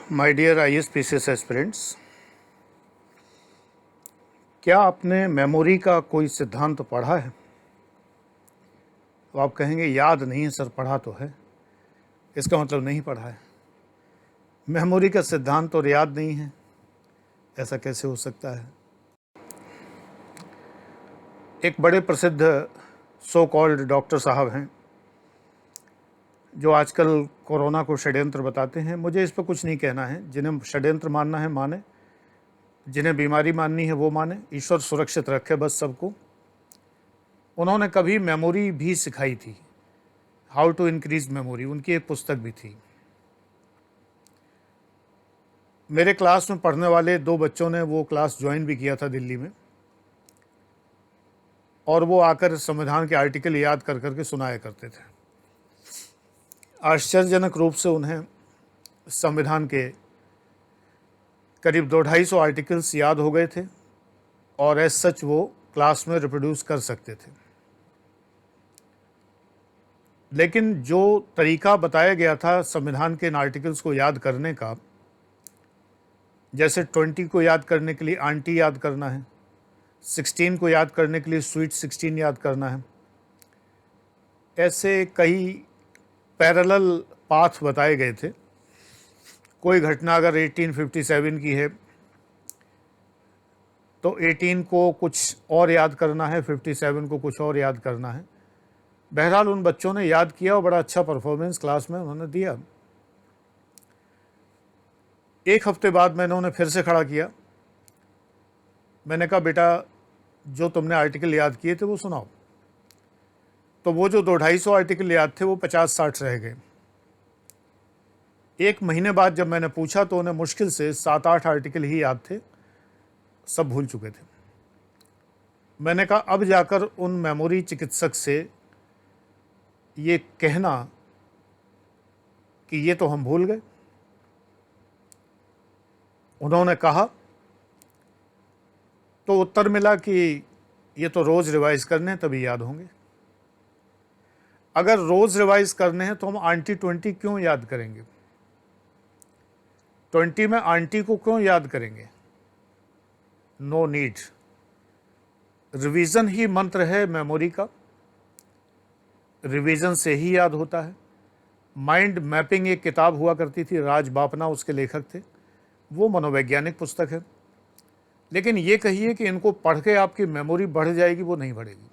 My dear IAS aspirants, क्या आपने memory का कोई सिद्धांत पढ़ा है? तो आप कहेंगे याद नहीं है सर, पढ़ा तो है। इसका मतलब नहीं पढ़ा है। मेमोरी का सिद्धांत और याद नहीं है, ऐसा कैसे हो सकता है? एक बड़े प्रसिद्ध सो कॉल्ड डॉक्टर साहब हैं जो आजकल कोरोना को षड्यंत्र बताते हैं। मुझे इस पर कुछ नहीं कहना है। जिन्हें षड्यंत्र मानना है माने, जिन्हें बीमारी माननी है वो माने। ईश्वर सुरक्षित रखे बस सबको। उन्होंने कभी मेमोरी भी सिखाई थी, हाउ टू इंक्रीज मेमोरी, उनकी एक पुस्तक भी थी। मेरे क्लास में पढ़ने वाले 2 बच्चों ने वो क्लास ज्वाइन भी किया था दिल्ली में, और वो आकर संविधान के आर्टिकल याद कर करके सुनाया करते थे। आश्चर्यजनक रूप से उन्हें संविधान के करीब 200-250 आर्टिकल्स याद हो गए थे और एज सच वो क्लास में रिप्रोड्यूस कर सकते थे। लेकिन जो तरीका बताया गया था संविधान के इन आर्टिकल्स को याद करने का, जैसे 20 को याद करने के लिए आंटी याद करना है, 16 को याद करने के लिए स्वीट 16 याद करना है, ऐसे कई पैरेलल पाथ बताए गए थे। कोई घटना अगर 1857 की है तो 18 को कुछ और याद करना है, 57 को कुछ और याद करना है। बहरहाल उन बच्चों ने याद किया और बड़ा अच्छा परफॉर्मेंस क्लास में उन्होंने दिया। एक हफ्ते बाद मैंने उन्हें फिर से खड़ा किया। मैंने कहा, बेटा जो तुमने आर्टिकल याद किए थे वो सुनाओ। तो वो जो 200-250 आर्टिकल याद थे वो 50-60 रह गए। एक महीने बाद जब मैंने पूछा तो उन्हें मुश्किल से 7-8 आर्टिकल ही याद थे, सब भूल चुके थे। मैंने कहा, अब जाकर उन मेमोरी चिकित्सक से ये कहना कि ये तो हम भूल गए। उन्होंने कहा तो उत्तर मिला कि ये तो रोज़ रिवाइज करने हैं तभी याद होंगे। अगर रोज़ रिवाइज करने हैं तो हम आंटी 20 क्यों याद करेंगे? 20 में आंटी को क्यों याद करेंगे? No need. रिवीजन ही मंत्र है मेमोरी का। रिवीजन से ही याद होता है। माइंड मैपिंग एक किताब हुआ करती थी, राज बापना उसके लेखक थे। वो मनोवैज्ञानिक पुस्तक है। लेकिन ये कहिए कि इनको पढ़ के आपकी मेमोरी बढ़ जाएगी, वो नहीं बढ़ेगी।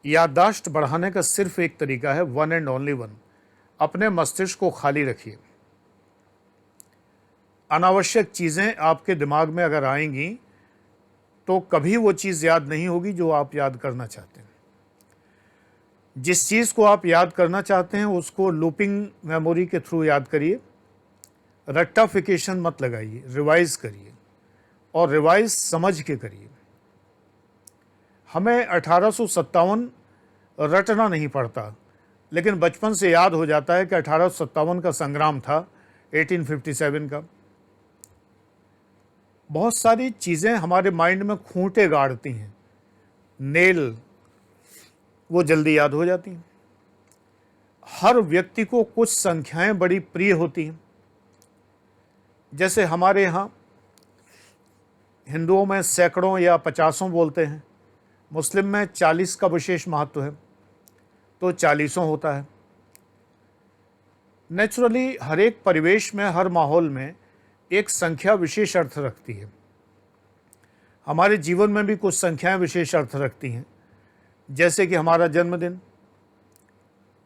याददाश्त बढ़ाने का सिर्फ एक तरीका है, वन एंड ओनली वन। अपने मस्तिष्क को खाली रखिए। अनावश्यक चीज़ें आपके दिमाग में अगर आएंगी तो कभी वो चीज़ याद नहीं होगी जो आप याद करना चाहते हैं। जिस चीज़ को आप याद करना चाहते हैं उसको लूपिंग मेमोरी के थ्रू याद करिए। रट्टाफिकेशन मत लगाइए, रिवाइज करिए, और रिवाइज समझ के करिए। हमें 1857 रटना नहीं पड़ता, लेकिन बचपन से याद हो जाता है कि 1857 का संग्राम था, 1857 का। बहुत सारी चीज़ें हमारे माइंड में खूंटे गाड़ती हैं, नेल, वो जल्दी याद हो जाती हैं। हर व्यक्ति को कुछ संख्याएं बड़ी प्रिय होती हैं। जैसे हमारे यहाँ हिंदुओं में सैकड़ों या 50 बोलते हैं, मुस्लिम में 40 का विशेष महत्व है, तो 40 होता है। नेचुरली हर एक परिवेश में, हर माहौल में एक संख्या विशेष अर्थ रखती है। हमारे जीवन में भी कुछ संख्याएं विशेष अर्थ रखती हैं, जैसे कि हमारा जन्मदिन,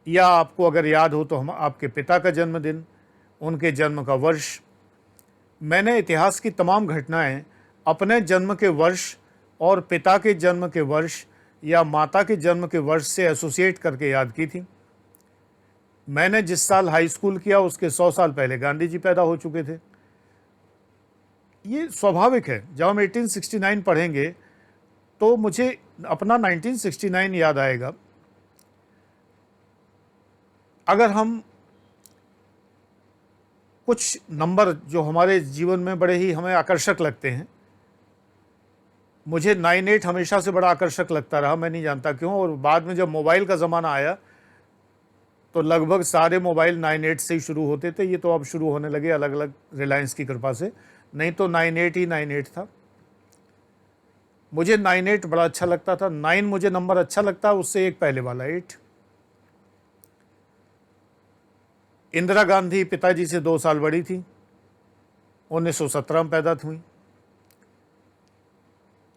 या आपको अगर याद हो तो हम आपके पिता का जन्मदिन, उनके जन्म का वर्ष। मैंने इतिहास की तमाम घटनाएं अपने जन्म के वर्ष और पिता के जन्म के वर्ष या माता के जन्म के वर्ष से एसोसिएट करके याद की थी। मैंने जिस साल हाई स्कूल किया उसके 100 साल पहले गांधी जी पैदा हो चुके थे। ये स्वाभाविक है। जब हम 1869 पढ़ेंगे तो मुझे अपना 1969 याद आएगा। अगर हम कुछ नंबर जो हमारे जीवन में बड़े ही हमें आकर्षक लगते हैं, मुझे 98 हमेशा से बड़ा आकर्षक लगता रहा, मैं नहीं जानता क्यों। और बाद में जब मोबाइल का ज़माना आया तो लगभग सारे मोबाइल 98 से ही शुरू होते थे। ये तो अब शुरू होने लगे अलग अलग रिलायंस की कृपा से, नहीं तो 98 ही 98 था। मुझे 98 बड़ा अच्छा लगता था। 9 मुझे नंबर अच्छा लगता है, उससे एक पहले वाला 8। इंदिरा गांधी पिताजी से 2 साल बड़ी थी, 1917 में पैदा हुई।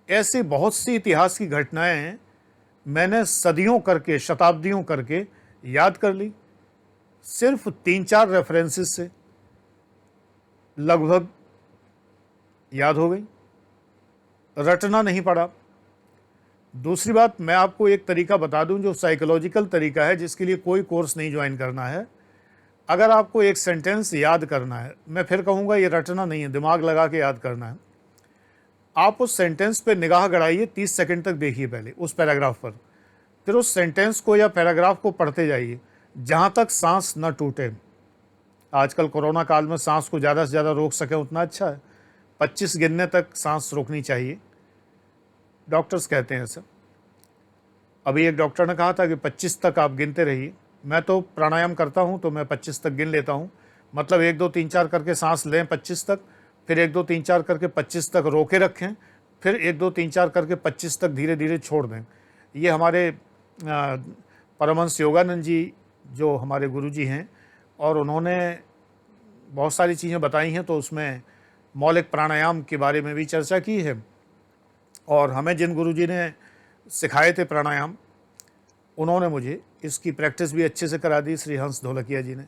ऐसी बहुत सी इतिहास की घटनाएं मैंने सदियों करके, शताब्दियों करके याद कर ली, सिर्फ 3-4 रेफरेंसेस से लगभग याद हो गई, रटना नहीं पड़ा। दूसरी बात, मैं आपको एक तरीका बता दूं जो साइकोलॉजिकल तरीका है, जिसके लिए कोई कोर्स नहीं ज्वाइन करना है। अगर आपको एक सेंटेंस याद करना है, मैं फिर कहूँगा ये रटना नहीं है, दिमाग लगा के याद करना है। आप उस सेंटेंस पे निगाह गड़ाइए, 30 सेकंड तक देखिए पहले उस पैराग्राफ पर, फिर उस सेंटेंस को या पैराग्राफ को पढ़ते जाइए जहाँ तक सांस न टूटे। आजकल कोरोना काल में सांस को ज़्यादा से ज़्यादा रोक सकें उतना अच्छा है। 25 गिनने तक सांस रोकनी चाहिए, डॉक्टर्स कहते हैं ऐसा। अभी एक डॉक्टर ने कहा था कि 25 तक आप गिनते रहिए। मैं तो प्राणायाम करता हूँ तो मैं 25 तक गिन लेता हूँ, मतलब 1 2 3 4 करके सांस लें 25 तक, फिर 1 2 3 4 करके 25 तक रोके रखें, फिर 1 2 3 4 करके 25 तक धीरे धीरे छोड़ दें। ये हमारे परमहंस योगानंद जी जो हमारे गुरुजी हैं, और उन्होंने बहुत सारी चीज़ें बताई हैं, तो उसमें मौलिक प्राणायाम के बारे में भी चर्चा की है। और हमें जिन गुरुजी ने सिखाए थे प्राणायाम, उन्होंने मुझे इसकी प्रैक्टिस भी अच्छे से करा दी। श्री हंस ढोलकिया जी ने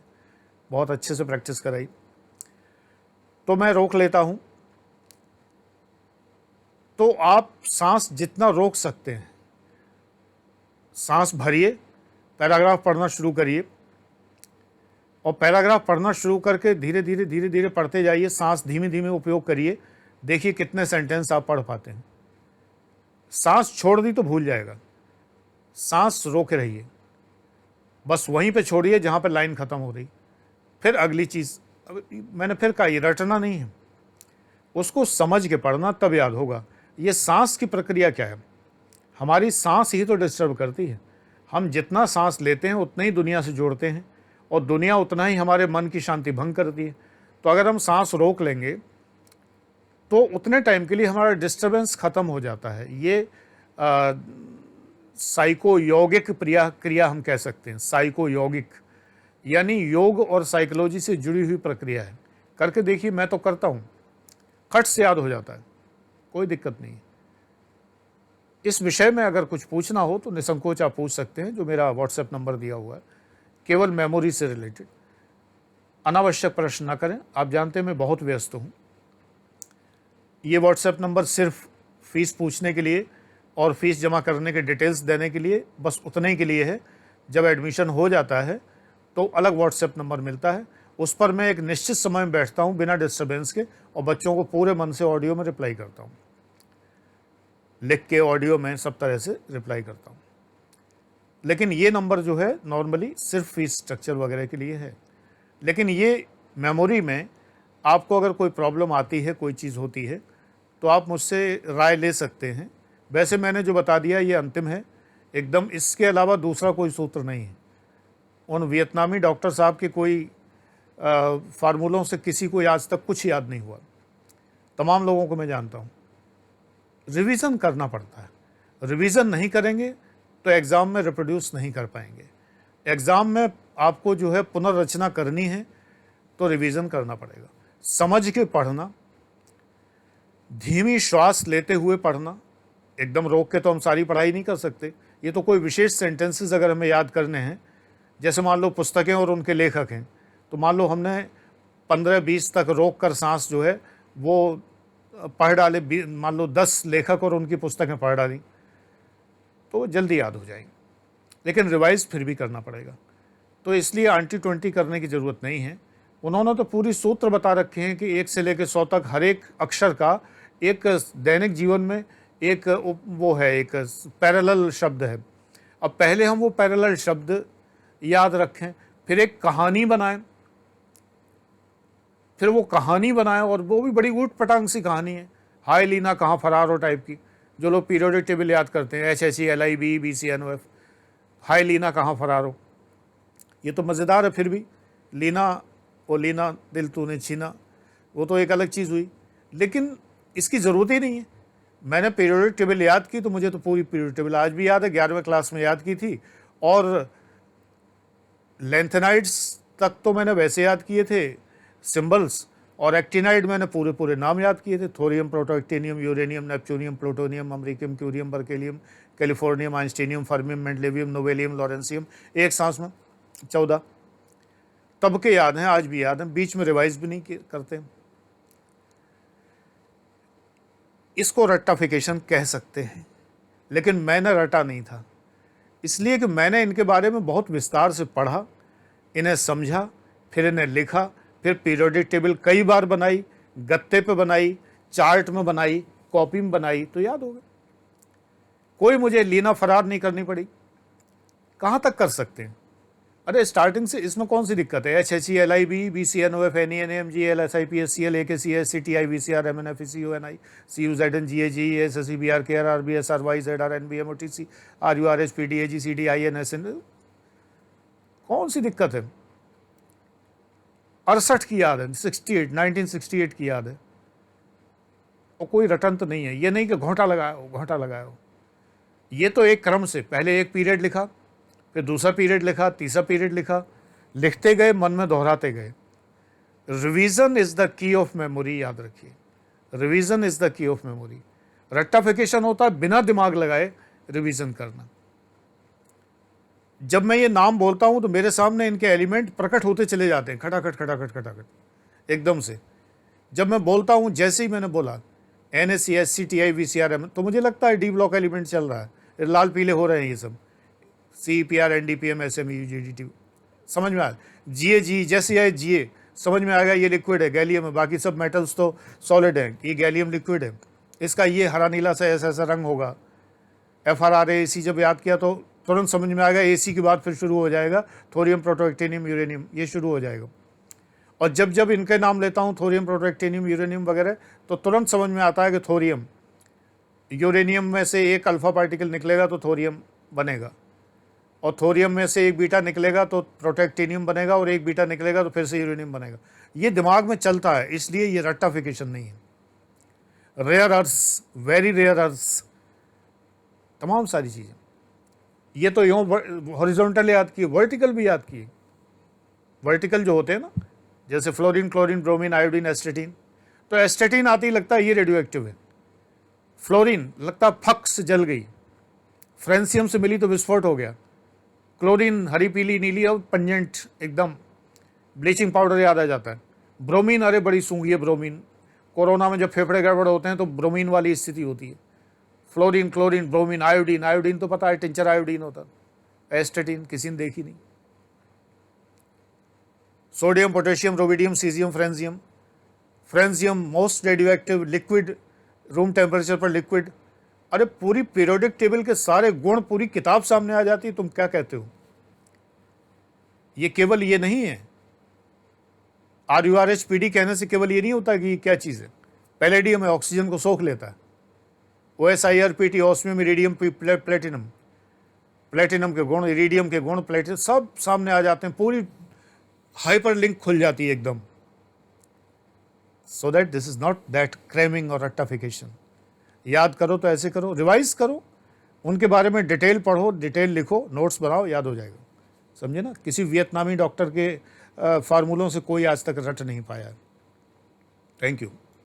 बहुत अच्छे से प्रैक्टिस कराई, तो मैं रोक लेता हूँ। तो आप सांस जितना रोक सकते हैं सांस भरिए, पैराग्राफ पढ़ना शुरू करिए, और पैराग्राफ पढ़ना शुरू करके धीरे धीरे पढ़ते जाइए। सांस धीमे धीमे उपयोग करिए, देखिए कितने सेंटेंस आप पढ़ पाते हैं। सांस छोड़ दी तो भूल जाएगा, सांस रोके रहिए, बस वहीं पे छोड़िए जहाँ पे लाइन ख़त्म हो रही, फिर अगली चीज़। अब मैंने फिर कहा, ये रटना नहीं है, उसको समझ के पढ़ना, तब याद होगा। ये सांस की प्रक्रिया क्या है, हमारी सांस ही तो डिस्टर्ब करती है। हम जितना सांस लेते हैं उतना ही दुनिया से जोड़ते हैं, और दुनिया उतना ही हमारे मन की शांति भंग करती है। तो अगर हम सांस रोक लेंगे तो उतने टाइम के लिए हमारा डिस्टर्बेंस ख़त्म हो जाता है। ये साइको यौगिक क्रिया हम कह सकते हैं। साइको यौगिक यानी योग और साइकोलॉजी से जुड़ी हुई प्रक्रिया है। करके देखिए, मैं तो करता हूँ, खट से याद हो जाता है, कोई दिक्कत नहीं है। इस विषय में अगर कुछ पूछना हो तो निसंकोच आप पूछ सकते हैं, जो मेरा व्हाट्सएप नंबर दिया हुआ है, केवल मेमोरी से रिलेटेड। अनावश्यक प्रश्न ना करें, आप जानते हैं मैं बहुत व्यस्त हूँ। ये व्हाट्सएप नंबर सिर्फ फीस पूछने के लिए और फीस जमा करने के डिटेल्स देने के लिए, बस उतने ही के लिए है। जब एडमिशन हो जाता है तो अलग व्हाट्सएप नंबर मिलता है, उस पर मैं एक निश्चित समय में बैठता हूँ बिना डिस्टर्बेंस के, और बच्चों को पूरे मन से ऑडियो में रिप्लाई करता हूँ, लिख के ऑडियो में सब तरह से रिप्लाई करता हूँ। लेकिन ये नंबर जो है नॉर्मली सिर्फ फीस स्ट्रक्चर वगैरह के लिए है। लेकिन ये मेमोरी में आपको अगर कोई प्रॉब्लम आती है, कोई चीज़ होती है, तो आप मुझसे राय ले सकते हैं। वैसे मैंने जो बता दिया ये अंतिम है एकदम, इसके अलावा दूसरा कोई सूत्र नहीं है। उन वियतनामी डॉक्टर साहब के कोई फार्मूलों से किसी को आज तक कुछ याद नहीं हुआ। तमाम लोगों को मैं जानता हूँ। रिवीजन करना पड़ता है, रिवीजन नहीं करेंगे तो एग्ज़ाम में रिप्रोड्यूस नहीं कर पाएंगे। एग्ज़ाम में आपको जो है पुनर्रचना करनी है तो रिवीजन करना पड़ेगा। समझ के पढ़ना, धीमी श्वास लेते हुए पढ़ना, एकदम रोक के तो हम सारी पढ़ाई नहीं कर सकते। ये तो कोई विशेष सेंटेंसेस अगर हमें याद करने हैं, जैसे मान लो पुस्तकें और उनके लेखक हैं, तो मान लो हमने 15-20 तक रोक कर सांस जो है वो पढ़ डाले, मान लो 10 लेखक और उनकी पुस्तकें पढ़ डाली, तो जल्दी याद हो जाएंगी। लेकिन रिवाइज फिर भी करना पड़ेगा। तो इसलिए आंटी-20 करने की ज़रूरत नहीं है। उन्होंने तो पूरी सूत्र बता रखे हैं कि 1 से लेकर 100 तक हर एक अक्षर का एक दैनिक जीवन में एक वो है, एक पैरेलल शब्द है। अब पहले हम वो पैरेलल शब्द याद रखें, फिर एक कहानी बनाएं, फिर वो कहानी बनाएं, और वो भी बड़ी ऊट पटांग सी कहानी है, हाय लीना कहाँ फरार हो टाइप की, जो लोग पीरियोडिक टेबल याद करते हैं, HHELIB BCNOF, हाय लीना कहाँ फरार हो। ये तो मज़ेदार है। फिर भी लीना ओ लीना दिल तूने छीना, वो तो एक अलग चीज़ हुई, लेकिन इसकी ज़रूरत ही नहीं है। मैंने पीरियोडिक टेबल याद की तो मुझे तो पूरी पीरियोडिक टेबल आज भी याद है, 11वीं क्लास में याद की थी। और लेंथेनाइड्स तक तो मैंने वैसे याद किए थे सिंबल्स, और एक्टिनाइड मैंने पूरे पूरे नाम याद किए थे, thorium, protactinium, uranium, neptunium, plutonium, americium, curium, berkelium, californium, einsteinium, fermium, mendelevium, nobelium, lawrencium, एक सांस में 14। तब के याद हैं, आज भी याद हैं, बीच में रिवाइज भी नहीं करते। इसको रट्टाफिकेशन कह सकते हैं, लेकिन मैंने रटा नहीं था, इसलिए कि मैंने इनके बारे में बहुत विस्तार से पढ़ा, इन्हें समझा, फिर इन्हें लिखा, फिर पीरियोडिक टेबल कई बार बनाई, गत्ते पे बनाई, चार्ट में बनाई, कॉपी में बनाई, तो याद हो गया। कोई मुझे लीना फरार नहीं करनी पड़ी। कहाँ तक कर सकते हैं? अरे स्टार्टिंग से इसमें कौन सी दिक्कत है? HHELIB, BCNOF, NEN, MGL, SIP, SCL, AKC, SCTI, VCR, MNF, CUNI, CUZN, GAG, SSC, BR, KR, RB, SRY, ZR, NBM, OTC, RURH, PD, AG, CD, IN, SN, कौन सी दिक्कत है? 68 की याद है, 1968 की याद है, और कोई रटन तो नहीं है। ये नहीं कि घोंटा लगाया हो। ये तो एक क्रम से पहले एक पीरियड लिखा, फिर दूसरा पीरियड लिखा, तीसरा पीरियड लिखा, लिखते गए, मन में दोहराते गए। Revision is the key of memory, याद रखिए, revision is the key of memory. रट्टाफिकेशन होता है बिना दिमाग लगाए रिवीजन करना। जब मैं ये नाम बोलता हूं तो मेरे सामने इनके एलिमेंट प्रकट होते चले जाते हैं, खटाखट खटाखट खटाखट एकदम से। जब मैं बोलता हूं, जैसे ही मैंने बोला NSC, SCTI, VCR, तो मुझे लगता है डी ब्लॉक एलिमेंट चल रहा है, लाल पीले हो रहे हैं ये सब, CPR, NDPM, SME, GDT, समझ में आया। GAG जैसे आए GA समझ में आ गया, ये लिक्विड है, गैलियम है, बाकी सब मेटल्स तो सॉलिड हैं, ये गैलियम लिक्विड है, इसका ये हरा नीला सा ऐसा ऐसा रंग होगा। FRRAC जब याद किया तो तुरंत समझ में आ गया। AC के बाद फिर शुरू हो जाएगा थोरियम, प्रोटोएक्टिनियम, यूरेनियम, ये शुरू हो जाएगा। और जब जब इनके नाम लेता हूँ, थोरियम, प्रोटोएक्टिनियम, यूरेनियम वगैरह, तो तुरंत समझ में आता है कि थोरियम, यूरेनियम में से एक अल्फा पार्टिकल निकलेगा तो थोरियम बनेगा, और थोरियम में से एक बीटा निकलेगा तो प्रोटोएक्टिनियम बनेगा, और एक बीटा निकलेगा तो फिर से यूरेनियम बनेगा। ये दिमाग में चलता है, इसलिए ये रट्टाफिकेशन नहीं है। Rare earths, very rare earths, तमाम सारी चीज़ें, ये तो यूँ हॉरिजॉन्टल याद किए, वर्टिकल भी याद किए। वर्टिकल जो होते हैं ना, जैसे फ्लोरीन, क्लोरीन, ब्रोमीन, आयोडीन, एस्टेटीन, तो एस्टेटीन आती ही लगता है ये रेडियो एक्टिव है। फ्लोरीन लगता फक से जल गई, फ्रेंसियम से मिली तो विस्फोट हो गया। क्लोरीन हरी पीली नीली और पंजेंट एकदम, ब्लीचिंग पाउडर याद आ जाता है। ब्रोमीन, अरे बड़ी सूंघी है ब्रोमीन, कोरोना में जब फेफड़े गड़बड़ होते हैं तो ब्रोमीन वाली स्थिति होती है। Fluorine, chlorine, bromine, iodine, iodine तो पता है टिंचर आयोडीन होता है। एस्टेटीन किसी ने देखी नहीं। Sodium, potassium, rubidium, caesium, francium, francium most radioactive liquid, room temperature पर लिक्विड। अरे पूरी पीरियोडिक टेबल के सारे गुण, पूरी किताब सामने आ जाती है, तुम क्या कहते हो? ये केवल ये नहीं है, RURH PD कहने से केवल ये नहीं होता कि ये क्या चीज़ है। पैलेडियम है, ऑक्सीजन को सोख लेता है। OSIRPT, osmium, iridium, platinum, platinum के गुण, इरिडियम के गुण, प्लेटिनम सब सामने आ जाते हैं, पूरी हाइपर लिंक खुल जाती है एकदम। So that this is not that cramming और रट्टाफिकेशन। याद करो तो ऐसे करो, रिवाइज करो, उनके बारे में डिटेल पढ़ो, डिटेल लिखो, नोट्स बनाओ, याद हो जाएगा। समझे ना? किसी वियतनामी डॉक्टर के फार्मूलों से कोई आज तक रट नहीं पाया। Thank you.